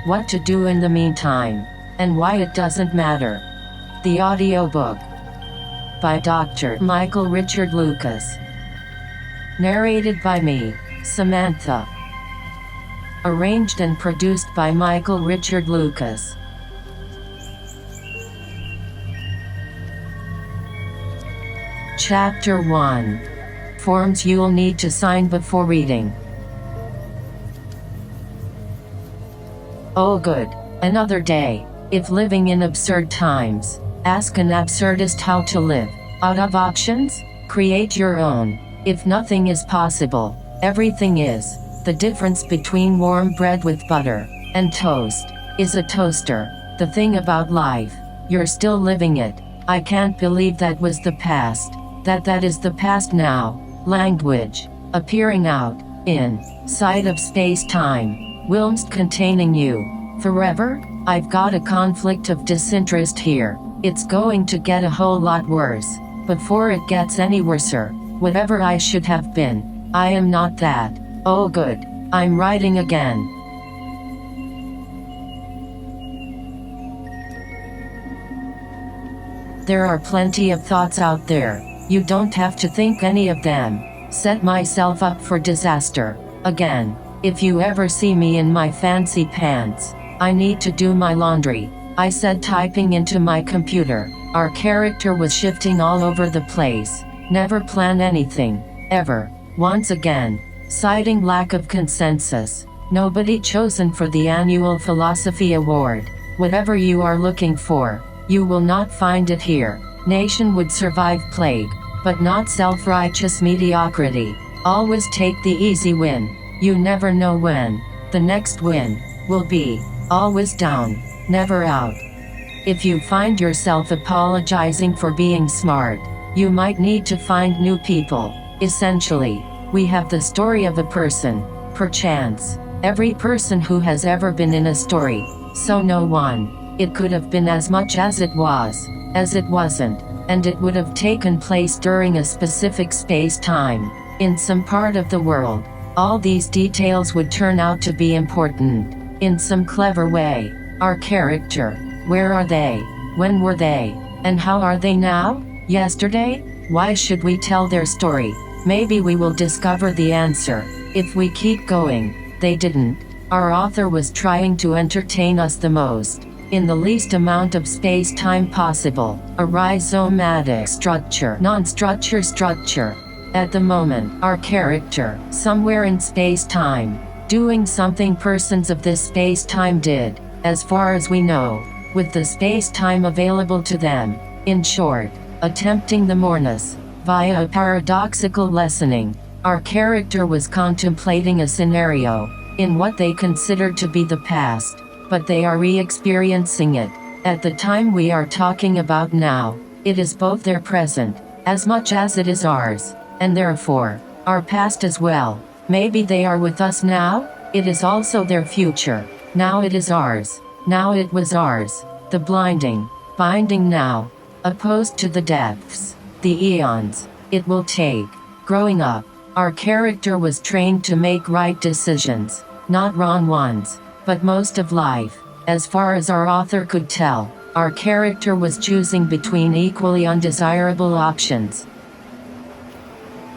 what to do in the meantime, and why it doesn't matter. The audiobook by Dr. Michael Richard Lucas. Narrated by me, Samantha. Arranged and produced by Michael Richard Lucas. Chapter 1. Forms you'll need to sign before reading. Oh good, another day. If living in absurd times, ask an absurdist how to live. Out of options? Create your own. If nothing is possible, everything is. The difference between warm bread with butter and toast is a toaster. The thing about life, you're still living it. I can't believe that was the past. That is the past now. Language, appearing out, inside of space-time, whilst containing you. Forever? I've got a conflict of disinterest here. It's going to get a whole lot worse. Before it gets any worser, whatever I should have been, I am not that. Oh good, I'm writing again. There are plenty of thoughts out there. You don't have to think any of them. Set myself up for disaster. Again, if you ever see me in my fancy pants, I need to do my laundry, I said, typing into my computer. Our character was shifting all over the place. Never plan anything, ever. Once again, citing lack of consensus. Nobody chosen for the annual philosophy award. Whatever you are looking for, you will not find it here. Nation would survive plague, but not self-righteous mediocrity. Always take the easy win. You never know when the next win will be. Always down, never out. If you find yourself apologizing for being smart, you might need to find new people. Essentially, we have the story of a person, perchance, every person who has ever been in a story, so no one. It could have been as much as it was, as it wasn't, and it would have taken place during a specific space-time, in some part of the world. All these details would turn out to be important, in some clever way. Our character, where are they? When were they? And how are they now? Yesterday? Why should we tell their story? Maybe we will discover the answer, if we keep going. They didn't. Our author was trying to entertain us the most, in the least amount of space-time possible. A rhizomatic structure, non-structure structure. At the moment, our character, somewhere in space-time, doing something persons of this space-time did, as far as we know, with the space-time available to them. In short, attempting the moreness, via a paradoxical lessoning. Our character was contemplating a scenario, in what they considered to be the past, but they are re-experiencing it. At the time we are talking about now, it is both their present, as much as it is ours, and therefore, our past as well. Maybe they are with us now, it is also their future. Now it is ours. Now it was ours. The blinding, binding now, opposed to the depths, the eons, it will take. Growing up, our character was trained to make right decisions, not wrong ones. But most of life, as far as our author could tell, our character was choosing between equally undesirable options.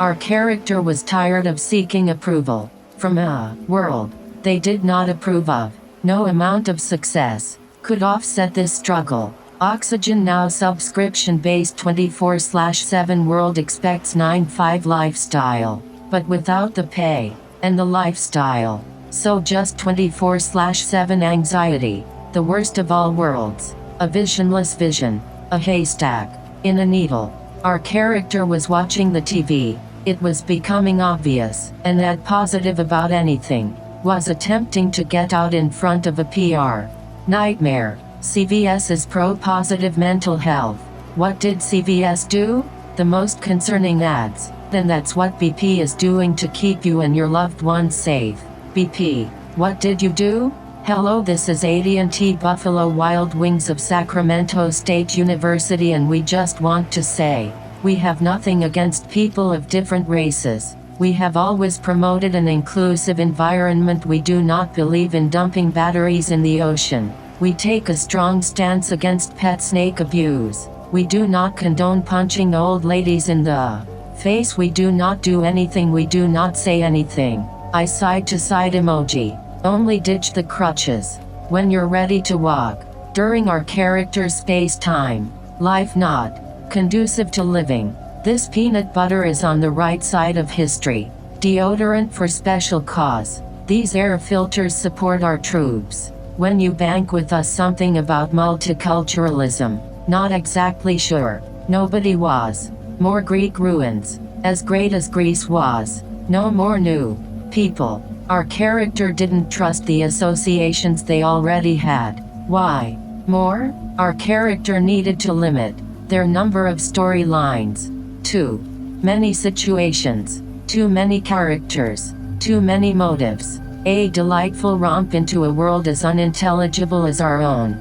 Our character was tired of seeking approval from a world they did not approve of. No amount of success could offset this struggle. Oxygen Now subscription-based 24/7 world expects 9/5 lifestyle, but without the pay and the lifestyle. So just 24/7 anxiety, the worst of all worlds. A visionless vision, a haystack in a needle. Our character was watching the TV. It was becoming obvious, and that positive about anything, was attempting to get out in front of a PR nightmare. CVS's pro-positive mental health. What did CVS do? The most concerning ads. Then that's what BP is doing to keep you and your loved ones safe. BP, what did you do? Hello, this is AT&T Buffalo Wild Wings of Sacramento State University, and we just want to say, we have nothing against people of different races, We have always promoted an inclusive environment. We do not believe in dumping batteries in the ocean. We take a strong stance against pet snake abuse. We do not condone punching old ladies in the face. We do not do anything. We do not say anything. I side to side emoji. Only ditch the crutches when you're ready to walk. During our character's space-time, life not conducive to living. This peanut butter is on the right side of history. Deodorant for special cause. These air filters support our troops. When you bank with us something about multiculturalism, not exactly sure. Nobody was. More Greek ruins. As great as Greece was. No more new people. Our character didn't trust the associations they already had. Why? More? Our character needed to limit their number of storylines. Too many situations. Too many characters. Too many motives. A delightful romp into a world as unintelligible as our own.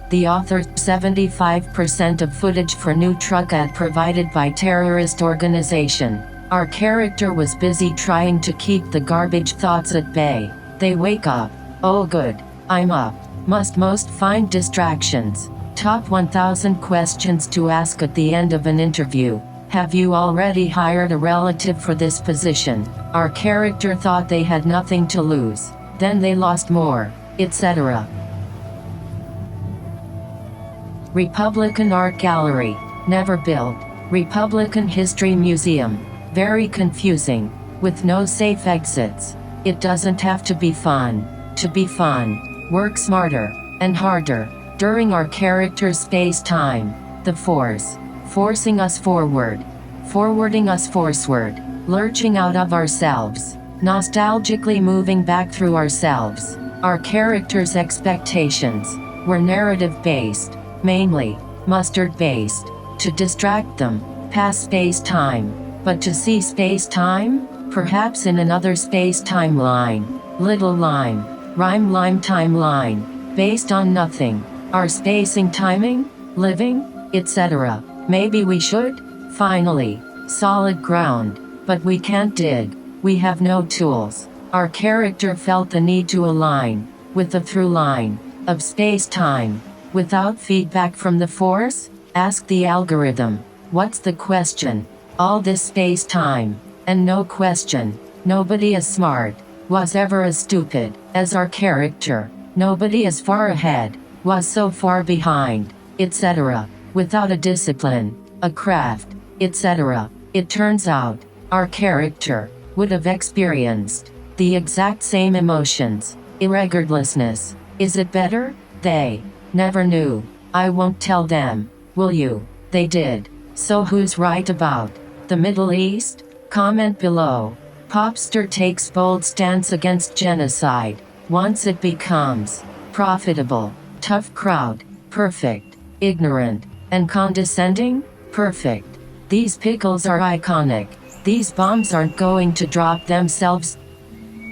The author, 75% of footage for new truck ad provided by terrorist organization. Our character was busy trying to keep the garbage thoughts at bay. They wake up. Oh good, I'm up. Must most find distractions. Top 1000 questions to ask at the end of an interview. Have you already hired a relative for this position? Our character thought they had nothing to lose. Then they lost more, etc. Republican Art Gallery. Never built. Republican History Museum. Very confusing. With no safe exits. It doesn't have to be fun. To be fun. Work smarter. And harder. During our character's space-time. The Force. Forcing us forward. Forwarding us forceward. Lurching out of ourselves. Nostalgically moving back through ourselves. Our character's expectations were narrative-based. Mainly. Mustard-based. To distract them. Past space-time. But to see space-time? Perhaps in another space-time line. Little lime. Rhyme lime timeline. Based on nothing. Our spacing timing? Living? Etc. Maybe we should? Finally. Solid ground. But we can't dig. We have no tools. Our character felt the need to align with the through line of space-time. Without feedback from the Force? Ask the algorithm. What's the question? All this space-time. And no question. Nobody as smart was ever as stupid as our character. Nobody as far ahead was so far behind, etc. Without a discipline, a craft, etc. It turns out, our character would have experienced the exact same emotions, irregardlessness. Is it better? They never knew. I won't tell them, will you? They did. So who's right about the Middle East? Comment below. Popster takes bold stance against genocide. Once it becomes profitable. Tough crowd. Perfect. Ignorant. And condescending? Perfect. These pickles are iconic. These bombs aren't going to drop themselves.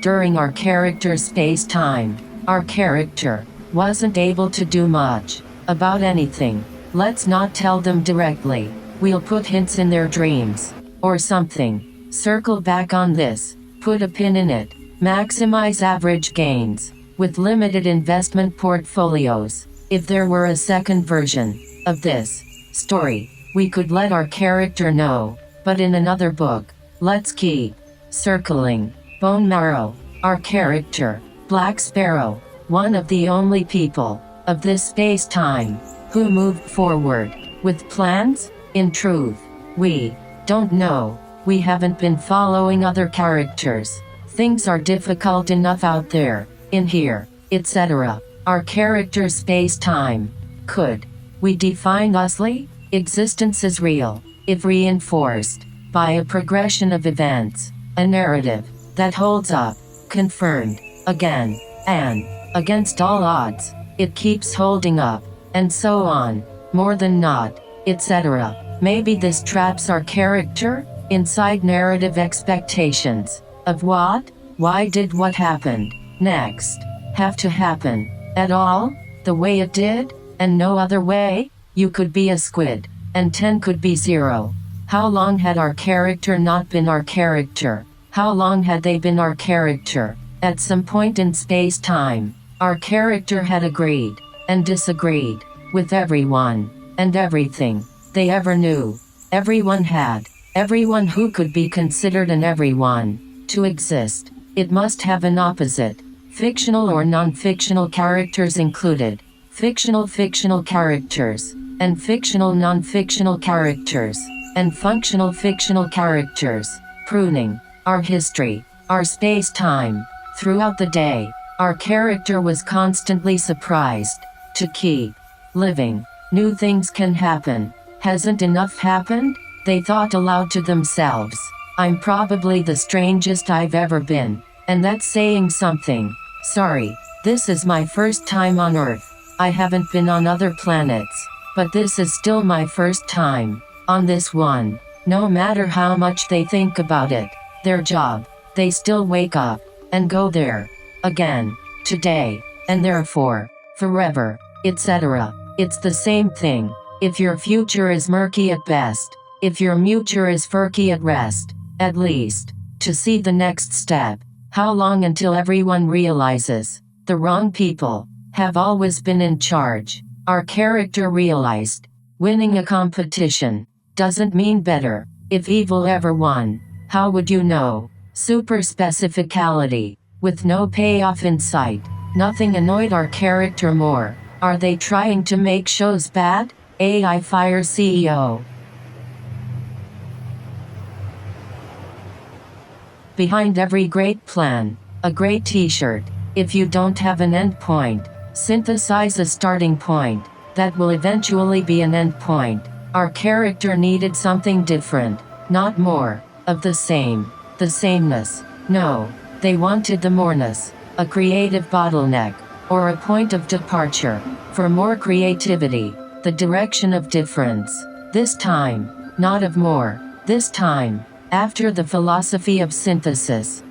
During our character's space-time, our character wasn't able to do much about anything. Let's not tell them directly. We'll put hints in their dreams. Or something. Circle back on this. Put a pin in it. Maximize average gains. With limited investment portfolios. If there were a second version of this story, we could let our character know. But in another book, let's keep circling. Bone marrow. Our character. Black Sparrow. One of the only people of this space-time who moved forward with plans. In truth, we don't know. We haven't been following other characters. Things are difficult enough out there, in here, etc. Our character's space-time. Could we define usly? Existence is real, if reinforced by a progression of events, a narrative that holds up, confirmed again and against all odds. It keeps holding up, and so on, more than not, etc. Maybe this traps our character inside narrative expectations of what, why did what happened next have to happen at all, the way it did, and no other way. You could be a squid, and 10 could be 0. How long had our character not been our character? How long had they been our character? At some point in space-time, our character had agreed, and disagreed, with everyone, and everything, they ever knew. Everyone had. Everyone who could be considered an everyone. To exist, it must have an opposite. Fictional or non-fictional characters included. Fictional characters, and fictional non-fictional characters, and functional fictional characters. Pruning. Our history. Our space-time. Throughout the day, our character was constantly surprised. To keep living. New things can happen. Hasn't enough happened? They thought aloud to themselves. I'm probably the strangest I've ever been. And that's saying something. Sorry, this is my first time on Earth. I haven't been on other planets. But this is still my first time on this one. No matter how much they think about it, their job, they still wake up and go there again, today, and therefore, forever, etc. It's the same thing. If your future is murky at best, if your future is furky at rest, at least, to see the next step. How long until everyone realizes the wrong people have always been in charge? Our character realized winning a competition doesn't mean better. If evil ever won, how would you know? Super specificality, with no payoff in sight. Nothing annoyed our character more. Are they trying to make shows bad? AI fires CEO. Behind every great plan, a great t-shirt. If you don't have an end point, synthesize a starting point. That will eventually be an end point. Our character needed something different, not more of the same. The sameness. No, they wanted the moreness, a creative bottleneck, or a point of departure, for more creativity, the direction of difference. This time, not of more. This time, after the philosophy of synthesis,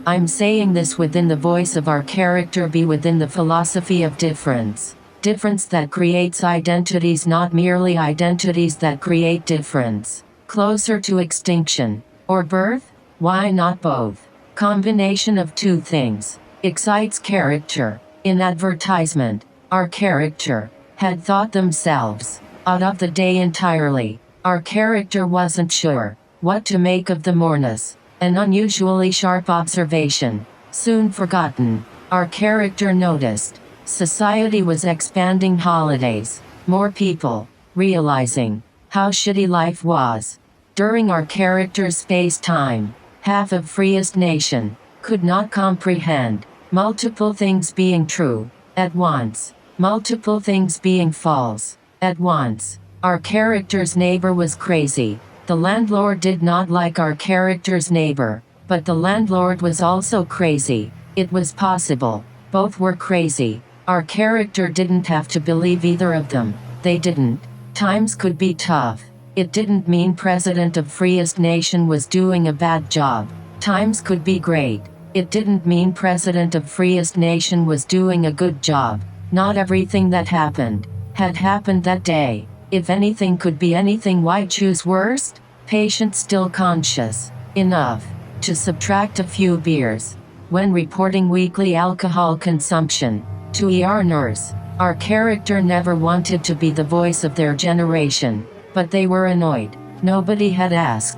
I'm saying this within the voice of our character, be within the philosophy of difference. Difference that creates identities, not merely identities that create difference. Closer to extinction, or birth? Why not both? Combination of two things excites character. In advertisement, our character had thought themselves out of the day entirely. Our character wasn't sure what to make of the moreness. An unusually sharp observation, soon forgotten. Our character noticed society was expanding holidays. More people realizing how shitty life was. During our character's space-time, half of freest nation could not comprehend multiple things being true at once, multiple things being false at once. Our character's neighbor was crazy. The landlord did not like our character's neighbor, but the landlord was also crazy. It was possible both were crazy. Our character didn't have to believe either of them. They didn't. Times could be tough. It didn't mean president of freest nation was doing a bad job. Times could be great. It didn't mean president of freest nation was doing a good job. Not everything that happened had happened that day. If anything could be anything, why choose worst? Patient still conscious enough to subtract a few beers when reporting weekly alcohol consumption to ER nurse. Our character never wanted to be the voice of their generation, but they were annoyed. Nobody had asked.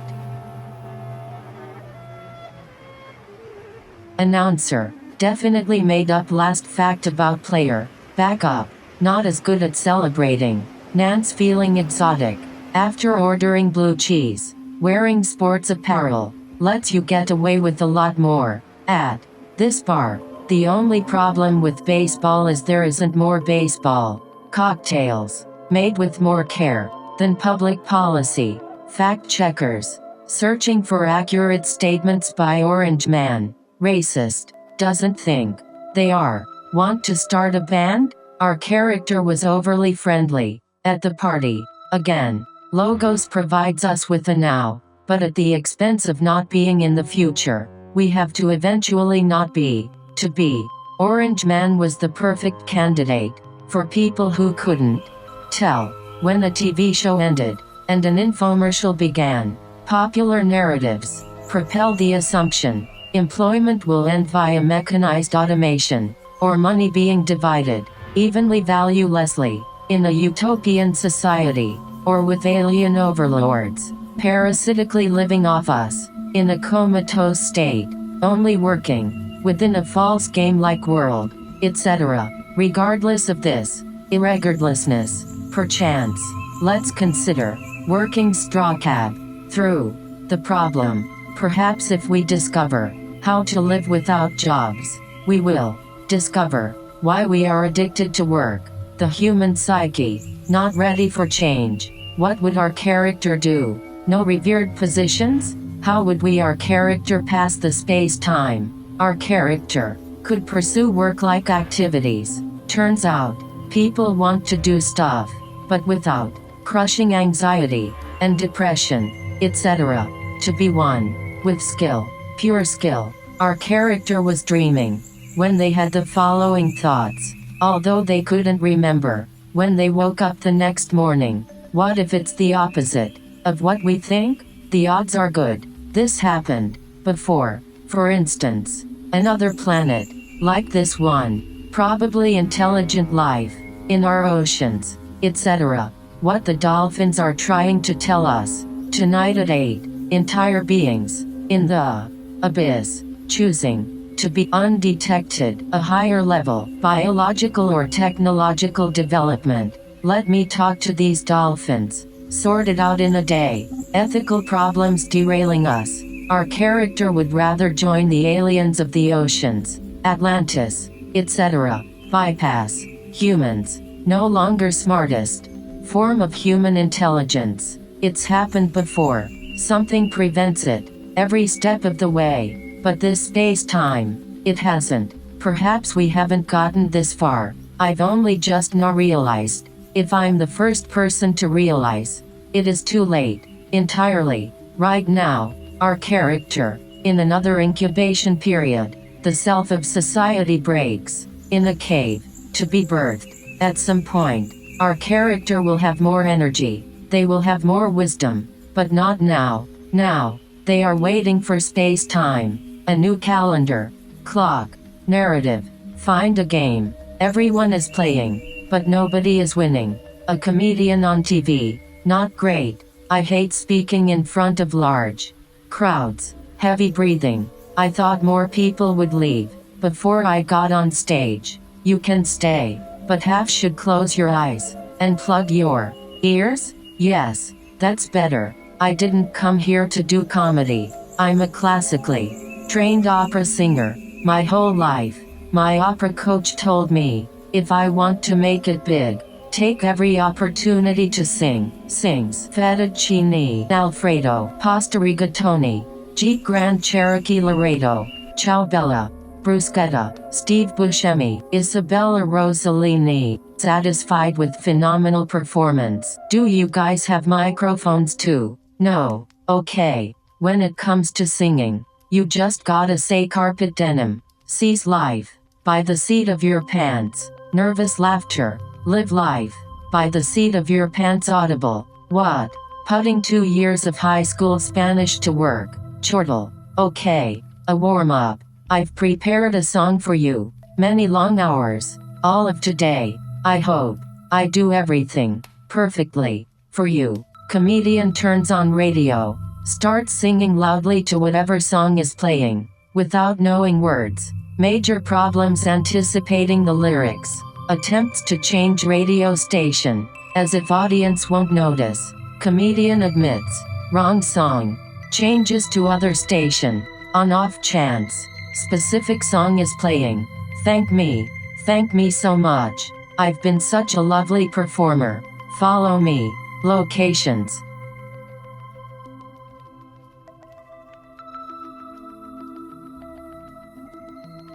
Announcer. Definitely made up last fact about player. Back up. Not as good at celebrating. Nance feeling exotic. After ordering blue cheese. Wearing sports apparel. Lets you get away with a lot more. At this bar. The only problem with baseball is there isn't more baseball. Cocktails. Made with more care than public policy. Fact checkers. Searching for accurate statements by Orange Man. Racist. Doesn't think they are. Want to start a band? Our character was overly friendly. At the party. Again. Logos provides us with the now, but at the expense of not being in the future. We have to eventually not be. To be. Orange Man was the perfect candidate for people who couldn't tell when a TV show ended and an infomercial began. Popular narratives propel the assumption employment will end via mechanized automation, or money being divided evenly valuelessly, in a utopian society, or with alien overlords parasitically living off us, in a comatose state, only working within a false game-like world, etc. Regardless of this irregardlessness, perchance, let's consider working strawcab through the problem. Perhaps if we discover how to live without jobs, we will discover why we are addicted to work. The human psyche, not ready for change. What would our character do? No revered positions? How would our character pass the space-time? Our character could pursue work-like activities. Turns out, people want to do stuff, but without crushing anxiety and depression, etc. To be one with skill, pure skill. Our character was dreaming when they had the following thoughts, although they couldn't remember when they woke up the next morning. What if it's the opposite of what we think? The odds are good this happened before. For instance, another planet like this one, probably intelligent life in our oceans, etc. What the dolphins are trying to tell us tonight at 8, entire beings in the abyss, choosing to be undetected, a higher level biological or technological development. Let me talk to these dolphins, sort it out in a day. Ethical problems derailing us. Our character would rather join the aliens of the oceans, Atlantis, etc. Bypass humans, no longer smartest form of human intelligence. It's happened before. Something prevents it every step of the way. But this space-time, it hasn't. Perhaps we haven't gotten this far. I've only just now realized. If I'm the first person to realize, it is too late. Entirely. Right now, our character, in another incubation period, the self of society breaks, in a cave, to be birthed. At some point, our character will have more energy. They will have more wisdom. But not now. Now, they are waiting for space-time, a new calendar, clock, narrative. Find a game. Everyone is playing, but nobody is winning. A comedian on TV. Not great. I hate speaking in front of large crowds. Heavy breathing. I thought more people would leave before I got on stage. You can stay, but half should close your eyes and plug your ears. Yes, that's better. I didn't come here to do comedy. I'm a classically trained opera singer. My whole life, my opera coach told me, if I want to make it big, take every opportunity to sing. Sings fettuccine Alfredo, pasta rigatoni, Jeep Grand Cherokee Laredo, Ciao Bella, Bruschetta, Steve Buscemi, Isabella Rossellini. Satisfied with phenomenal performance. Do you guys have microphones too? No. Okay. When it comes to singing, you just gotta say carpet denim. Seize life by the seat of your pants. Nervous laughter. Live life by the seat of your pants. Audible. What? Putting 2 years of high school Spanish to work. Chortle. Okay. A warm-up. I've prepared a song for you. Many long hours. All of today. I hope I do everything perfectly for you. Comedian turns on radio. Starts singing loudly to whatever song is playing, without knowing words. Major problems anticipating the lyrics. Attempts to change radio station, as if audience won't notice. Comedian admits, wrong song. Changes to other station, on off chance. Specific song is playing. Thank me so much. I've been such a lovely performer. Follow me. Locations.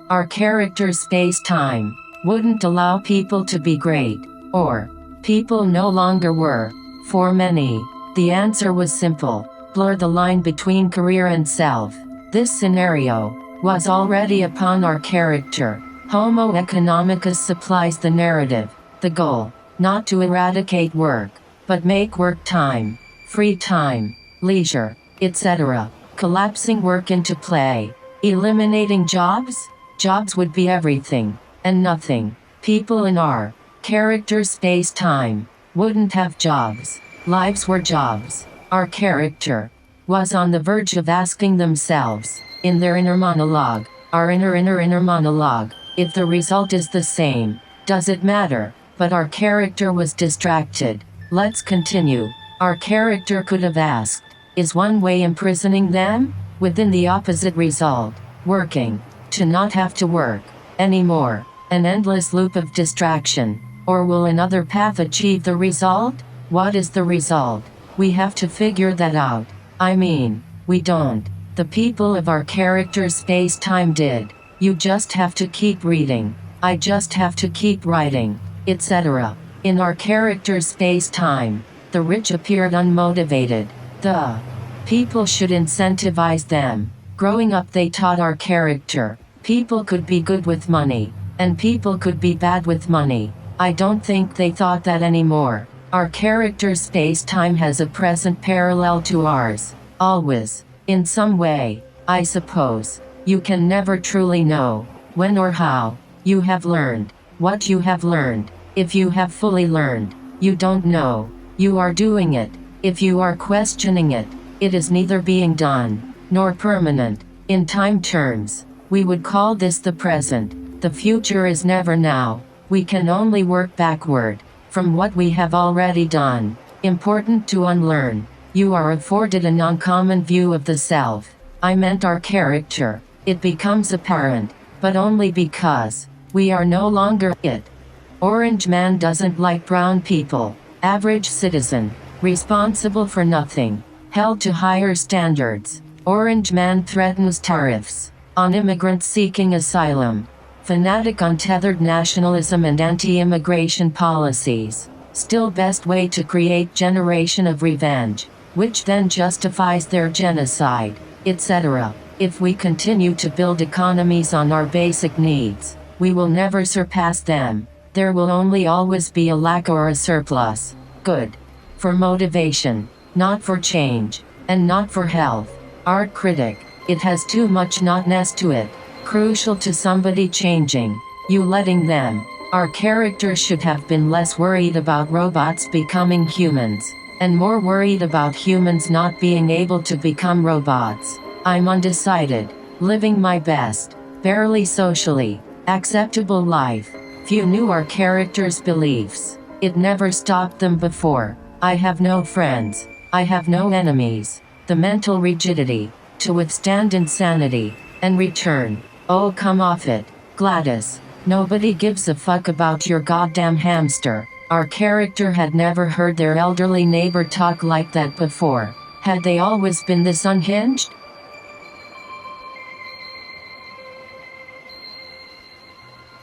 Our character's space-time wouldn't allow people to be great, or people no longer were. For many, the answer was simple: blur the line between career and self. This scenario was already upon our character. Homo economicus supplies the narrative, the goal, not to eradicate work, but make work time, free time, leisure, etc., collapsing work into play. Eliminating jobs? Jobs would be everything, and nothing. People in our character space-time wouldn't have jobs. Lives were jobs. Our character was on the verge of asking themselves, in their inner monologue, our inner monologue, if the result is the same, does it matter? But our character was distracted. Let's continue. Our character could have asked, is one way imprisoning them? Within the opposite result, working, to not have to work anymore, an endless loop of distraction, or will another path achieve the result? What is the result? We have to figure that out. I mean, we don't. The people of our character space-time did. You just have to keep reading. I just have to keep writing, etc. In our character space-time, the rich appeared unmotivated. The people should incentivize them. Growing up they taught our character. People could be good with money, and people could be bad with money. I don't think they thought that anymore. Our character space-time has a present parallel to ours. Always. In some way, I suppose. You can never truly know when or how you have learned what you have learned. If you have fully learned, you don't know. You are doing it. If you are questioning it, it is neither being done nor permanent. In time terms, we would call this the present. The future is never now. We can only work backward from what we have already done. Important to unlearn. You are afforded an uncommon view of the self. I meant our character. It becomes apparent, but only because we are no longer it. Orange man doesn't like brown people. Average citizen, responsible for nothing, held to higher standards. Orange man threatens tariffs on immigrants seeking asylum. Fanatic untethered nationalism and anti-immigration policies. Still best way to create generation of revenge, which then justifies their genocide, etc. If we continue to build economies on our basic needs, we will never surpass them. There will only always be a lack or a surplus. Good. For motivation, not for change, and not for health. Art critic. It has too much notness to it. Crucial to somebody changing. You letting them. Our character should have been less worried about robots becoming humans, and more worried about humans not being able to become robots. I'm undecided. Living my best, barely socially acceptable life. Few knew our character's beliefs. It never stopped them before. I have no friends. I have no enemies. The mental rigidity to withstand insanity and return. Oh, come off it, Gladys. Nobody gives a fuck about your goddamn hamster. Our character had never heard their elderly neighbor talk like that before. Had they always been this unhinged?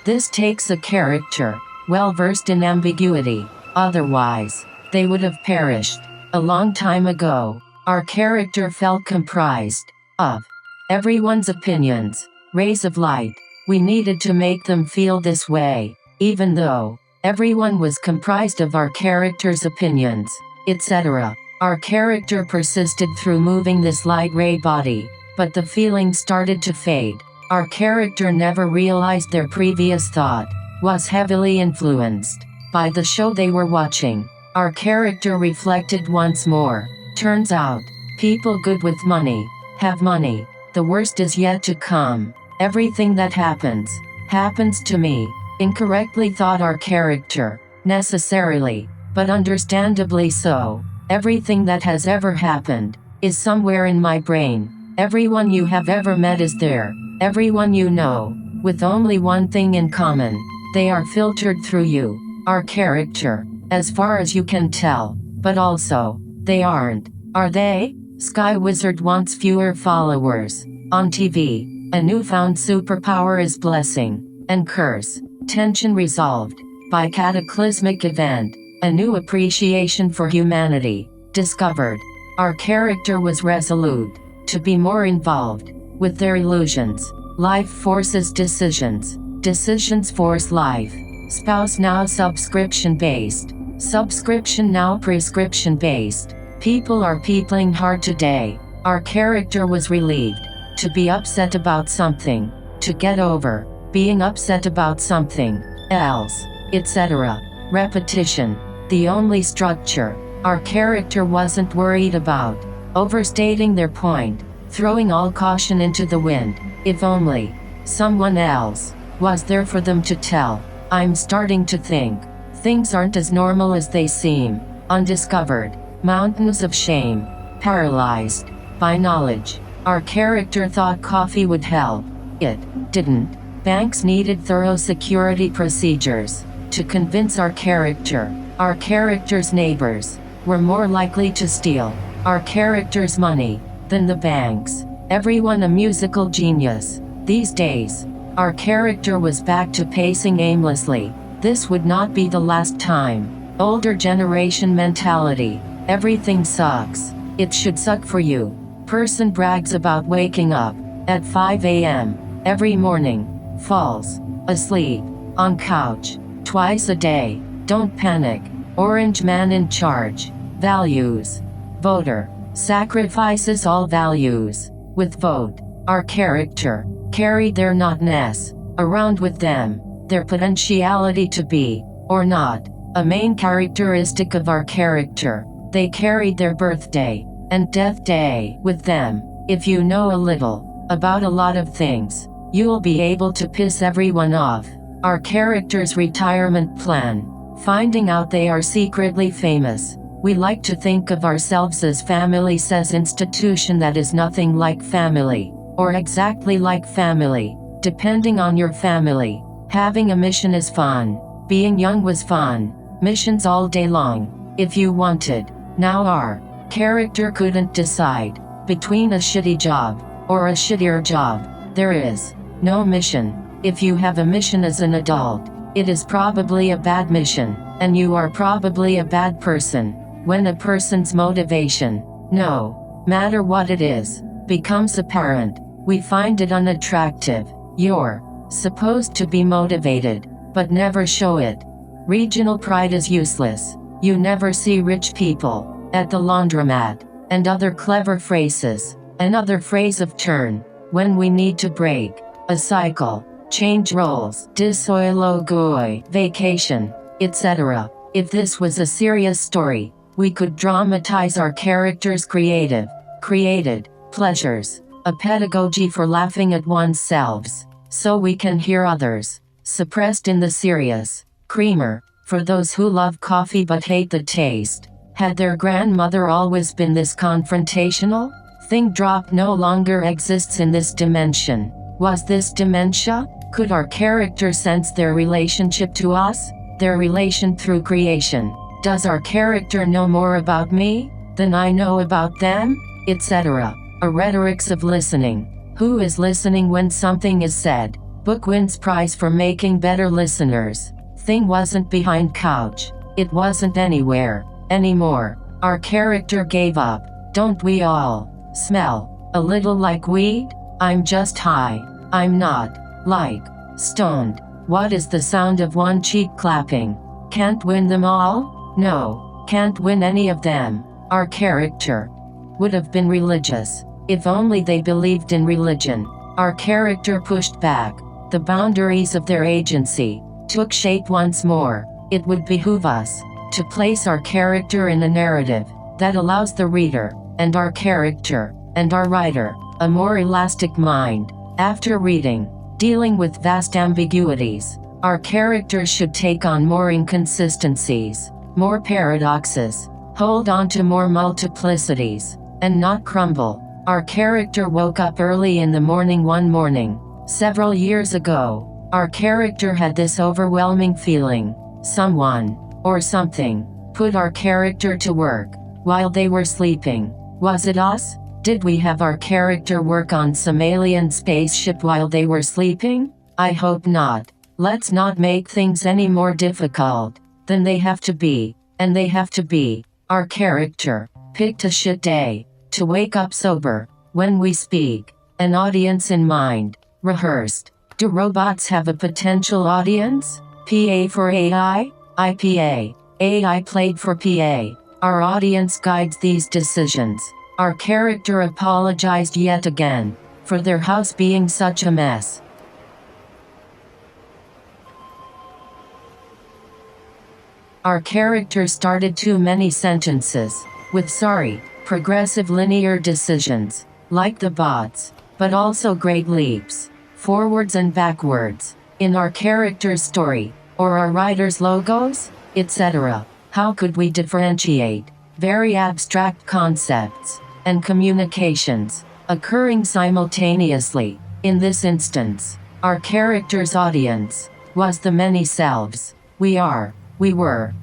This takes a character well versed in ambiguity. Otherwise, they would have perished a long time ago. Our character felt comprised of everyone's opinions, rays of light. We needed to make them feel this way, even though everyone was comprised of our character's opinions, etc. Our character persisted through moving this light ray body, but the feeling started to fade. Our character never realized their previous thought was heavily influenced by the show they were watching. Our character reflected once more. Turns out, people good with money have money. The worst is yet to come. Everything that happens to me. Incorrectly thought our character, necessarily, but understandably so. Everything that has ever happened is somewhere in my brain. Everyone you have ever met is there. Everyone you know, with only one thing in common. They are filtered through you, our character, as far as you can tell. But also, they aren't. Are they? Sky Wizard wants fewer followers. On TV, a newfound superpower is blessing and curse. Tension resolved by cataclysmic event. A new appreciation for humanity discovered. Our character was resolute to be more involved with their illusions. Life forces decisions. Decisions force life. Spouse now subscription based. Subscription now prescription based. People are peopling hard today. Our character was relieved. To be upset about something. To get over. Being upset about something else, etc. Repetition. The only structure. Our character wasn't worried about overstating their point, throwing all caution into the wind. If only someone else was there for them to tell. I'm starting to think things aren't as normal as they seem. Undiscovered. Mountains of shame. Paralyzed by knowledge. Our character thought coffee would help. It didn't. Banks needed thorough security procedures to convince our character. Our character's neighbors were more likely to steal our character's money than the banks. Everyone a musical genius. These days, our character was back to pacing aimlessly. This would not be the last time. Older generation mentality. Everything sucks. It should suck for you. Person brags about waking up at 5 a.m. every morning. Falls asleep on couch twice a day. Don't panic. Orange man in charge. Values. Voter. Sacrifices all values. With vote. Our character carried their notness around with them. Their potentiality to be, or not, a main characteristic of our character. They carried their birthday and death day with them. If you know a little about a lot of things, you'll be able to piss everyone off. Our character's retirement plan. Finding out they are secretly famous. We like to think of ourselves as family, says institution that is nothing like family, or exactly like family, depending on your family. Having a mission is fun. Being young was fun. Missions all day long, if you wanted. Now our character couldn't decide between a shitty job or a shittier job. There is no mission. If you have a mission as an adult, it is probably a bad mission, and you are probably a bad person. When a person's motivation, no matter what it is, becomes apparent, we find it unattractive. You're supposed to be motivated, but never show it. Regional pride is useless. You never see rich people at the laundromat, and other clever phrases. Another phrase of turn, when we need to break a cycle, change roles, dissoilogoi, vacation, etc. If this was a serious story, we could dramatize our characters' created pleasures, a pedagogy for laughing at oneself, so we can hear others, suppressed in the serious. Creamer, for those who love coffee but hate the taste. Had their grandmother always been this confrontational? Thing drop no longer exists in this dimension. Was this dementia? Could our character sense their relationship to us? Their relation through creation? Does our character know more about me than I know about them? Etc. A rhetorics of listening. Who is listening when something is said? Book wins prize for making better listeners. Thing wasn't behind couch. It wasn't anywhere anymore. Our character gave up. Don't we all smell a little like weed? I'm just high. I'm not like stoned. What is the sound of one cheek clapping? Can't win them all? No, can't win any of them. Our character would have been religious if only they believed in religion. Our character pushed back the boundaries of their agency, took shape once more. It would behoove us to place our character in a narrative that allows the reader, and our character, and our writer, a more elastic mind. After reading, dealing with vast ambiguities, our characters should take on more inconsistencies, more paradoxes, hold on to more multiplicities, and not crumble. Our character woke up early in the morning one morning, several years ago. Our character had this overwhelming feeling. Someone, or something, put our character to work while they were sleeping. Was it us? Did we have our character work on some alien spaceship while they were sleeping? I hope not. Let's not make things any more difficult than they have to be, and they have to be. Our character picked a shit day to wake up sober when we speak, an audience in mind, rehearsed. Do robots have a potential audience? PA for AI? IPA. AI played for PA. Our audience guides these decisions. Our character apologized yet again for their house being such a mess. Our character started too many sentences with sorry, progressive linear decisions, like the bots, but also great leaps, forwards and backwards, in our character's story, or our writer's logos, etc. How could we differentiate very abstract concepts and communications occurring simultaneously? In this instance, our character's audience was the many selves. We are, we were,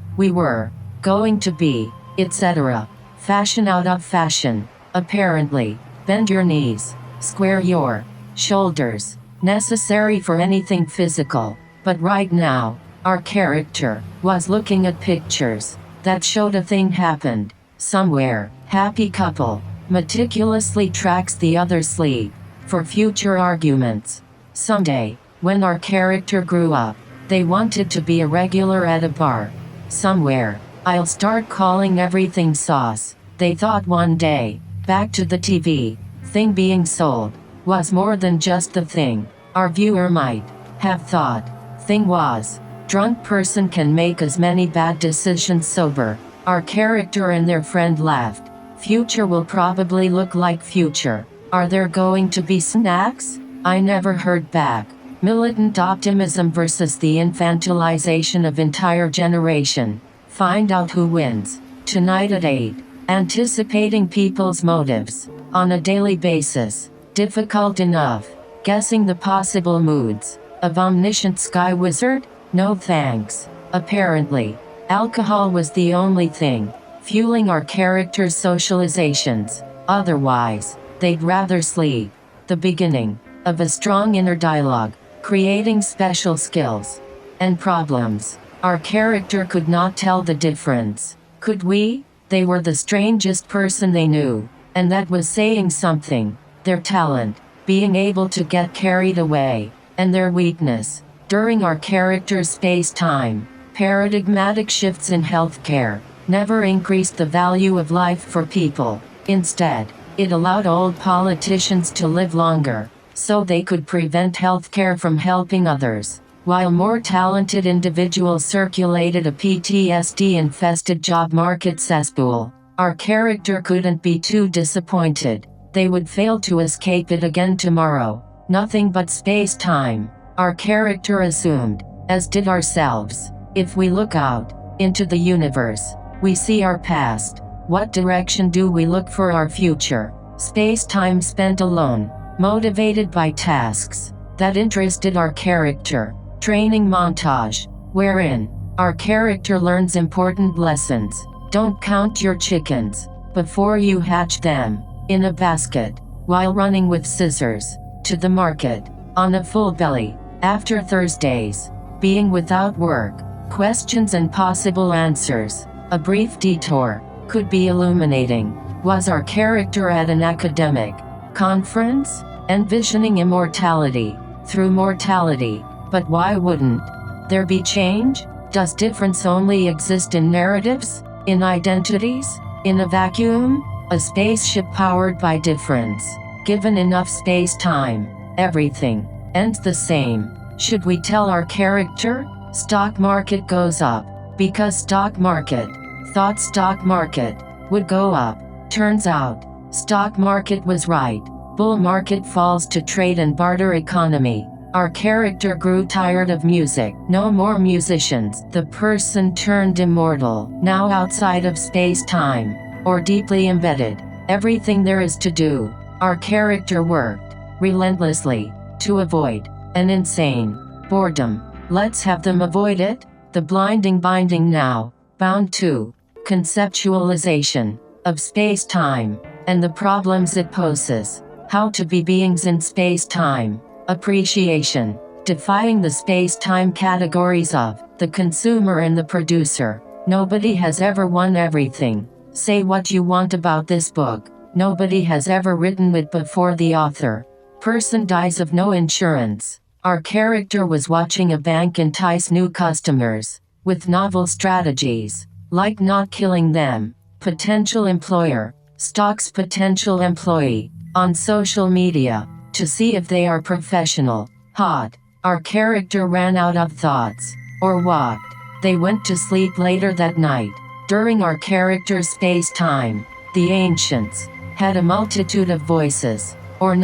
going to be, etc. Fashion out of fashion, apparently. Bend your knees, square your shoulders, necessary for anything physical. But right now, our character was looking at pictures that showed a thing happened somewhere. Happy couple meticulously tracks the other's sleep for future arguments. Someday, when our character grew up, they wanted to be a regular at a bar somewhere. I'll start calling everything sauce. They thought one day. Back to the TV. Thing being sold was more than just the thing. Our viewer might have thought thing was. Drunk person can make as many bad decisions sober. Our character and their friend laughed. Future will probably look like future. Are there going to be snacks? I never heard back. Militant optimism versus the infantilization of entire generation. Find out who wins. Tonight at 8. Anticipating people's motives on a daily basis. Difficult enough. Guessing the possible moods of omniscient sky wizard? No thanks. Apparently, alcohol was the only thing fueling our characters' socializations. Otherwise, they'd rather sleep. The beginning of a strong inner dialogue, creating special skills and problems. Our character could not tell the difference. Could we? They were the strangest person they knew, and that was saying something. Their talent, being able to get carried away, and their weakness. During our character's space-time, paradigmatic shifts in healthcare never increased the value of life for people. Instead, it allowed old politicians to live longer, so they could prevent healthcare from helping others, while more talented individuals circulated a PTSD-infested job market cesspool. Our character couldn't be too disappointed. They would fail to escape it again tomorrow. Nothing but space-time. Our character assumed, as did ourselves. If we look out into the universe, we see our past. What direction do we look for our future? Space-time spent alone, motivated by tasks that interested our character. Training montage, wherein our character learns important lessons. Don't count your chickens before you hatch them in a basket while running with scissors to the market on a full belly. After Thursdays, being without work, questions and possible answers. A brief detour could be illuminating. Was our character at an academic conference, envisioning immortality through mortality? But why wouldn't there be change? Does difference only exist in narratives? In identities? In a vacuum? A spaceship powered by difference. Given enough space-time, everything ends the same. Should we tell our character? Stock market goes up. Because stock market thought stock market would go up. Turns out, stock market was right. Bull market falls to trade and barter economy. Our character grew tired of music. No more musicians. The person turned immortal. Now outside of space-time, or deeply embedded. Everything there is to do. Our character worked relentlessly to avoid an insane boredom. Let's have them avoid it. The blinding binding now, bound to conceptualization of space-time and the problems it poses. How to be beings in space-time. Appreciation. Defying the space-time categories of the consumer and the producer. Nobody has ever won everything. Say what you want about this book. Nobody has ever written it before the author. Person dies of no insurance. Our character was watching a bank entice new customers with novel strategies, like not killing them. Potential employer stalks potential employee on social media to see if they are professional, hot. Our character ran out of thoughts, or walked. They went to sleep later that night. During our character's space-time, the ancients had a multitude of voices, or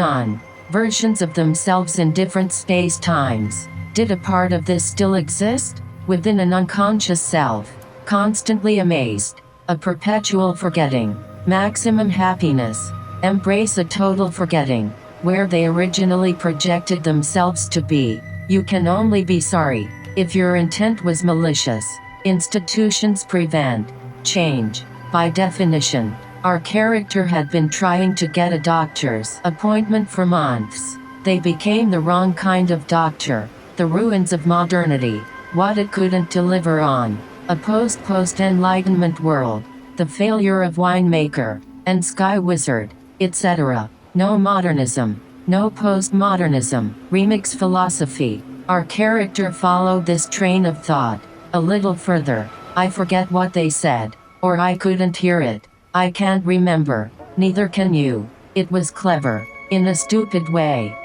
versions of themselves in different space-times. Did a part of this still exist? Within an unconscious self, constantly amazed, a perpetual forgetting, maximum happiness, embrace a total forgetting, where they originally projected themselves to be. You can only be sorry if your intent was malicious. Institutions prevent change. By definition, our character had been trying to get a doctor's appointment for months. They became the wrong kind of doctor. The ruins of modernity, what it couldn't deliver on. A post-Enlightenment world. The failure of winemaker and sky wizard, etc. No modernism, no postmodernism. Remix philosophy. Our character followed this train of thought a little further. I forget what they said, or I couldn't hear it. I can't remember. Neither can you. It was clever, in a stupid way.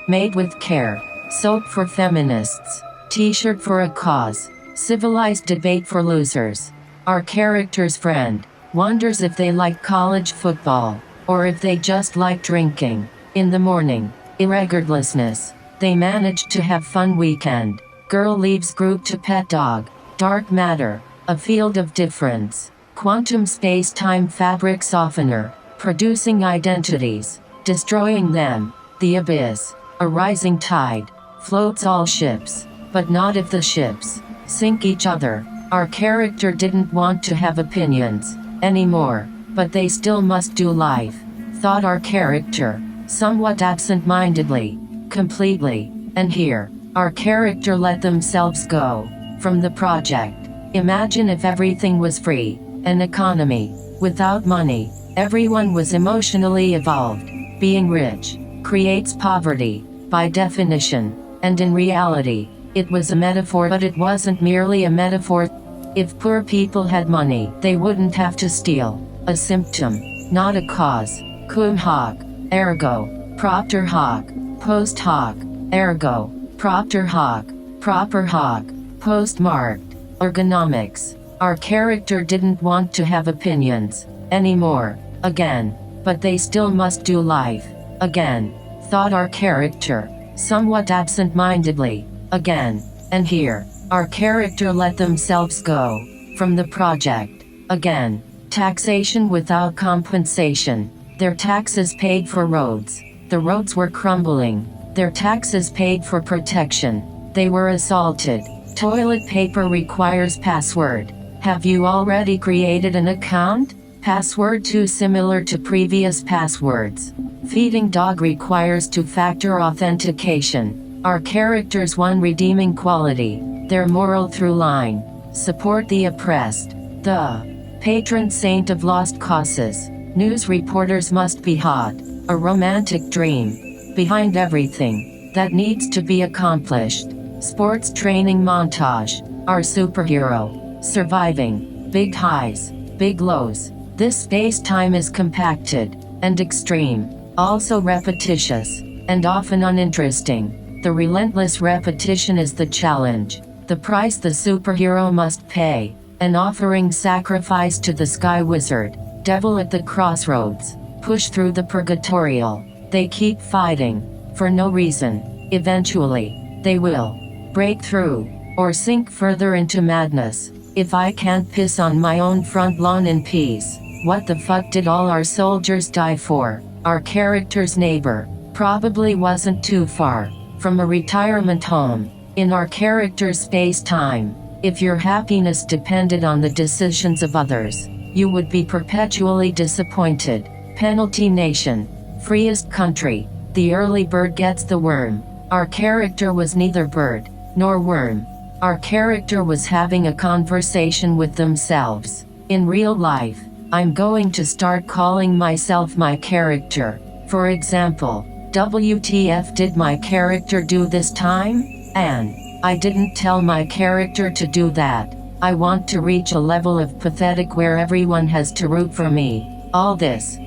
Made with care. Soap for feminists. T-shirt for a cause. Civilized debate for losers. Our character's friend wonders if they like college football, or if they just like drinking. In the morning, irregardlessness. They managed to have fun weekend. Girl leaves group to pet dog. Dark matter. A field of difference. Quantum space-time fabric softener. Producing identities. Destroying them. The abyss. A rising tide. Floats all ships. But not if the ships sink each other. Our character didn't want to have opinions anymore, but they still must do life. Thought our character, somewhat absent-mindedly, completely. And here, our character let themselves go from the project. Imagine if everything was free, an economy, without money. Everyone was emotionally evolved. Being rich creates poverty, by definition, and in reality, it was a metaphor, but it wasn't merely a metaphor. If poor people had money, they wouldn't have to steal. A symptom, not a cause. Cum hoc, ergo, propter hoc, post hoc, ergo, propter hoc, proper hoc, postmarked. Ergonomics. Our character didn't want to have opinions anymore, again, but they still must do life again. Thought our character, somewhat absent-mindedly, again. And here, our character let themselves go from the project again. Taxation without compensation. Their taxes paid for roads. The roads were crumbling. Their taxes paid for protection. They were assaulted. Toilet paper requires password. Have you already created an account? Password too similar to previous passwords. Feeding dog requires two-factor authentication. Our character's one redeeming quality, their moral through line. Support the oppressed. The patron saint of lost causes. News reporters must be hot. A romantic dream behind everything that needs to be accomplished. Sports training montage. Our superhero. Surviving. Big highs. Big lows. This space-time is compacted and extreme. Also repetitious and often uninteresting. The relentless repetition is the challenge. The price the superhero must pay. An offering sacrifice to the sky wizard. Devil at the crossroads. Push through the purgatorial. They keep fighting for no reason. Eventually, they will break through or sink further into madness. If I can't piss on my own front lawn in peace, what the fuck did all our soldiers die for? Our character's neighbor probably wasn't too far from a retirement home. In our character's space-time, if your happiness depended on the decisions of others, you would be perpetually disappointed. Penalty nation. Freest country. The early bird gets the worm. Our character was neither bird nor worm. Our character was having a conversation with themselves. In real life, I'm going to start calling myself my character. For example, WTF did my character do this time? And I didn't tell my character to do that. I want to reach a level of pathetic where everyone has to root for me. All this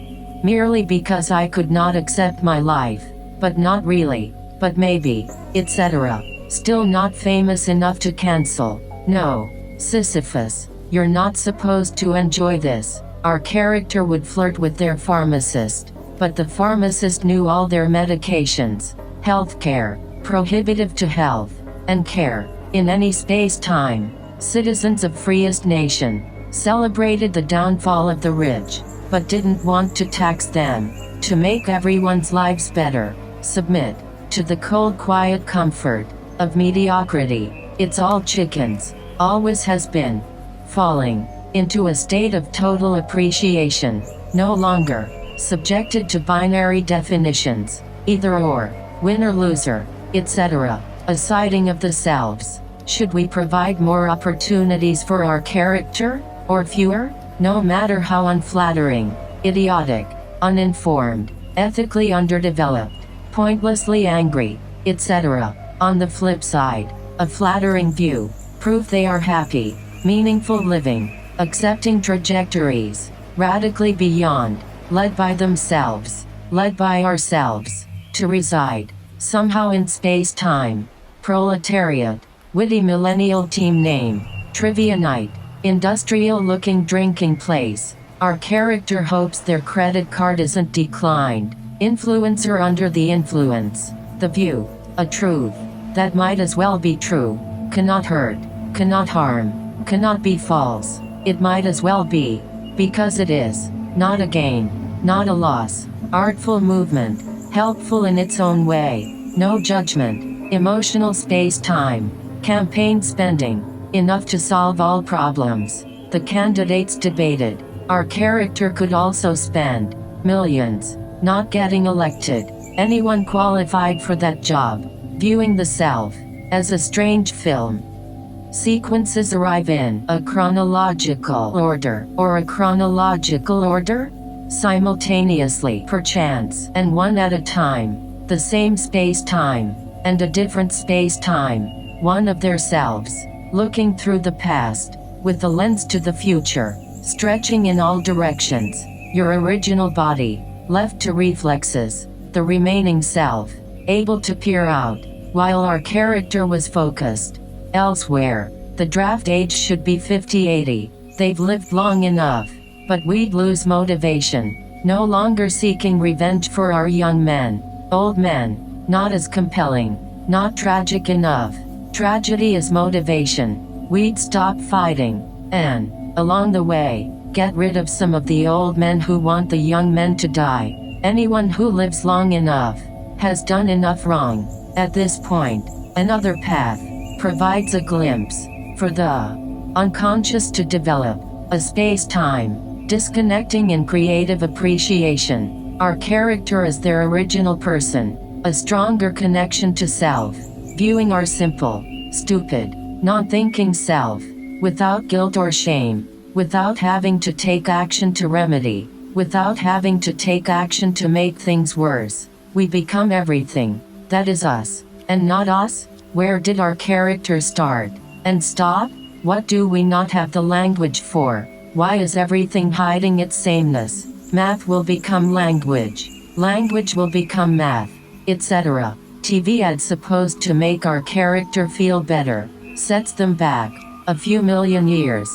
merely because I could not accept my life. But not really. But maybe, etc. Still not famous enough to cancel. No, Sisyphus, you're not supposed to enjoy this. Our character would flirt with their pharmacist. But the pharmacist knew all their medications. Healthcare, prohibitive to health and care. In any space-time, citizens of freest nation celebrated the downfall of the rich, but didn't want to tax them. To make everyone's lives better, submit to the cold quiet comfort of mediocrity. It's all chickens, always has been. Falling into a state of total appreciation, no longer subjected to binary definitions, either or, winner loser, etc. A siding of the selves. Should we provide more opportunities for our character, or fewer? No matter how unflattering, idiotic, uninformed, ethically underdeveloped, pointlessly angry, etc. On the flip side, a flattering view, proof they are happy, meaningful living, accepting trajectories, radically beyond, led by themselves, led by ourselves, to reside, somehow in space-time. Proletariat, witty millennial team name, trivia night, industrial-looking drinking place. Our character hopes their credit card isn't declined. Influencer under the influence. The view, a truth, that might as well be true, cannot hurt, cannot harm, cannot be false. It might as well be, because it is, not a gain, not a loss. Artful movement, helpful in its own way, no judgment, emotional space-time, campaign spending, enough to solve all problems. The candidates debated. Our character could also spend millions, not getting elected. Anyone qualified for that job, viewing the self as a strange film. Sequences arrive in a chronological order, or a chronological order? Simultaneously, perchance, and one at a time. The same space-time, and a different space-time. One of their selves, looking through the past, with the lens to the future, stretching in all directions. Your original body, left to reflexes. The remaining self, able to peer out, while our character was focused elsewhere. The draft age should be 50-80. They've lived long enough. But we'd lose motivation. No longer seeking revenge for our young men. Old men, not as compelling. Not tragic enough. Tragedy is motivation. We'd stop fighting. And, along the way, get rid of some of the old men who want the young men to die. Anyone who lives long enough has done enough wrong. At this point, another path provides a glimpse for the unconscious to develop. A space-time, disconnecting in creative appreciation. Our character as their original person. A stronger connection to self. Viewing our simple, stupid, non-thinking self, without guilt or shame, without having to take action to remedy, without having to take action to make things worse. We become everything. That is us. And not us? Where did our character start? And stop? What do we not have the language for? Why is everything hiding its sameness? Math will become language. Language will become math, etc. TV ads supposed to make our character feel better, sets them back a few million years.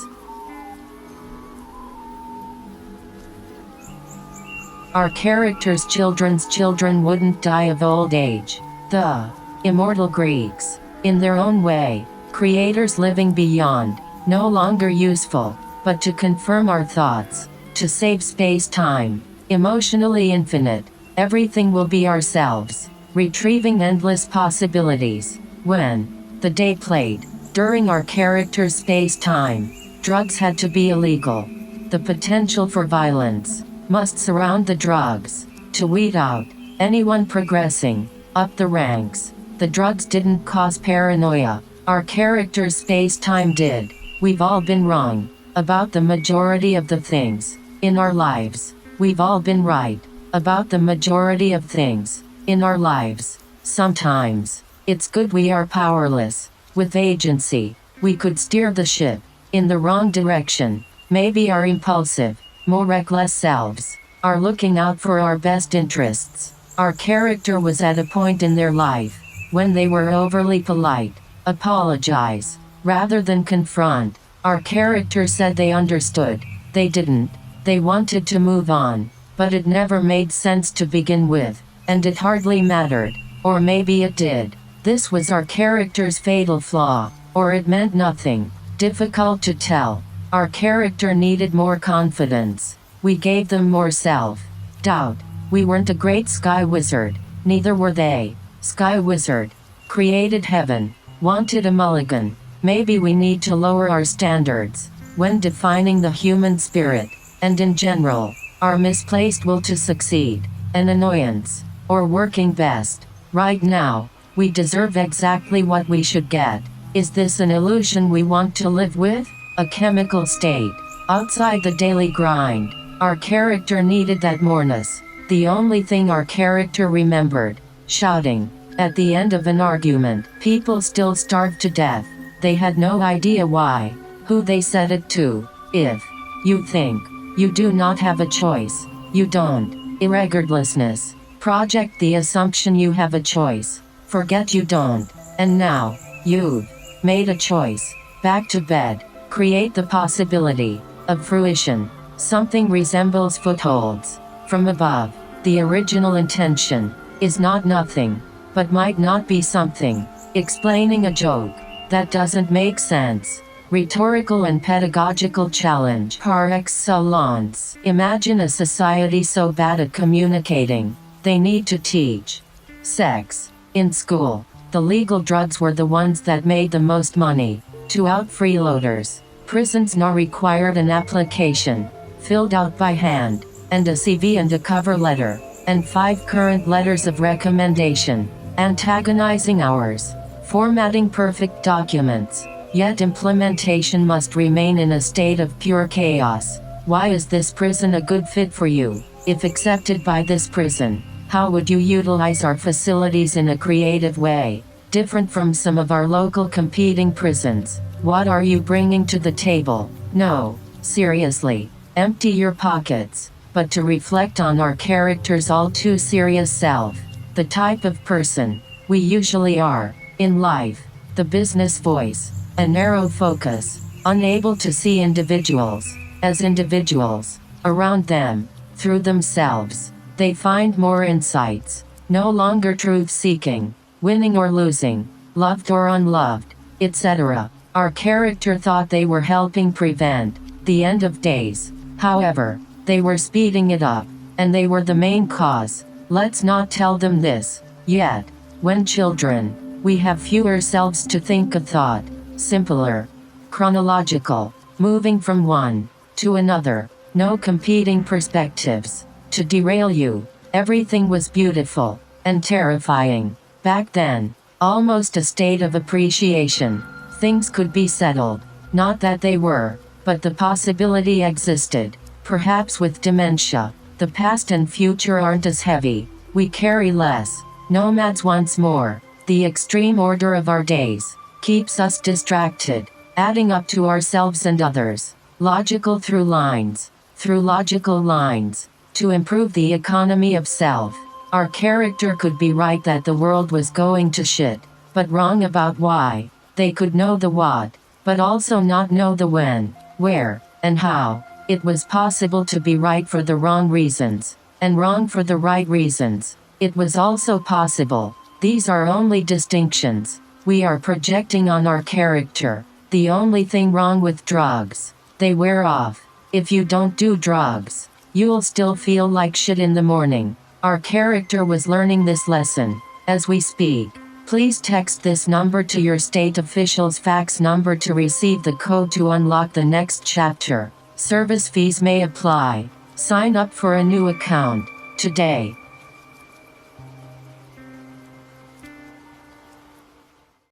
Our character's children's children wouldn't die of old age. The immortal Greeks, in their own way, creators living beyond, no longer useful, but to confirm our thoughts, to save space-time, emotionally infinite. Everything will be ourselves, retrieving endless possibilities. When the day played, during our character's space-time, drugs had to be illegal. The potential for violence must surround the drugs, to weed out anyone progressing up the ranks. The drugs didn't cause paranoia. Our character's space-time did. We've all been wrong about the majority of the things in our lives. We've all been right about the majority of things in our lives. Sometimes It's good we are powerless. With agency, we could steer the ship in the wrong direction. Maybe our impulsive, more reckless selves are looking out for our best interests. Our character was at a point in their life when they were overly polite, apologize, rather than confront. Our character said they understood. They didn't. They wanted to move on, but it never made sense to begin with, and it hardly mattered. Or maybe it did. This was our character's fatal flaw, or it meant nothing. Difficult to tell. Our character needed more confidence. We gave them more self-doubt. We weren't a great sky wizard. Neither were they. Sky wizard created heaven, wanted a mulligan. Maybe we need to lower our standards when defining the human spirit, and in general, our misplaced will to succeed, an annoyance, or working best. Right now, we deserve exactly what we should get. Is this an illusion we want to live with? A chemical state, outside the daily grind. Our character needed that moreness. The only thing our character remembered, shouting at the end of an argument. People still starved to death. They had no idea why, who they said it to. If you think you do not have a choice, you don't. Irregardlessness. Project the assumption you have a choice. Forget you don't. And now, you've made a choice. Back to bed. Create the possibility of fruition. Something resembles footholds from above. The original intention is not nothing, but might not be something. Explaining a joke that doesn't make sense. Rhetorical and pedagogical challenge par excellence. Imagine a society so bad at communicating, they need to teach sex in school. The legal drugs were the ones that made the most money. To out freeloaders. Prisons now required an application, filled out by hand, and a CV and a cover letter, and 5 current letters of recommendation. Antagonizing hours. Formatting perfect documents. Yet implementation must remain in a state of pure chaos. Why is this prison a good fit for you? If accepted by this prison, how would you utilize our facilities in a creative way, different from some of our local competing prisons? What are you bringing to the table? No, seriously, empty your pockets, but to reflect on our character's all too serious self, the type of person we usually are in life, the business voice, a narrow focus, unable to see individuals as individuals around them, through themselves. They find more insights, no longer truth-seeking, winning or losing, loved or unloved, etc. Our character thought they were helping prevent the end of days. However, they were speeding it up, and they were the main cause. Let's not tell them this yet. When children, we have fewer selves to think a thought, simpler, chronological, moving from one to another, no competing perspectives to derail you. Everything was beautiful and terrifying. Back then, almost a state of appreciation. Things could be settled. Not that they were, but the possibility existed. Perhaps with dementia, the past and future aren't as heavy. We carry less. Nomads once more. The extreme order of our days keeps us distracted, adding up to ourselves and others. Logical through logical lines, to improve the economy of self. Our character could be right that the world was going to shit, but wrong about why. They could know the what, but also not know the when, where, and how. It was possible to be right for the wrong reasons, and wrong for the right reasons. It was also possible. These are only distinctions we are projecting on our character. The only thing wrong with drugs, they wear off. If you don't do drugs, you'll still feel like shit in the morning. Our character was learning this lesson as we speak. Please text this number to your state official's fax number to receive the code to unlock the next chapter. Service fees may apply. Sign up for a new account today.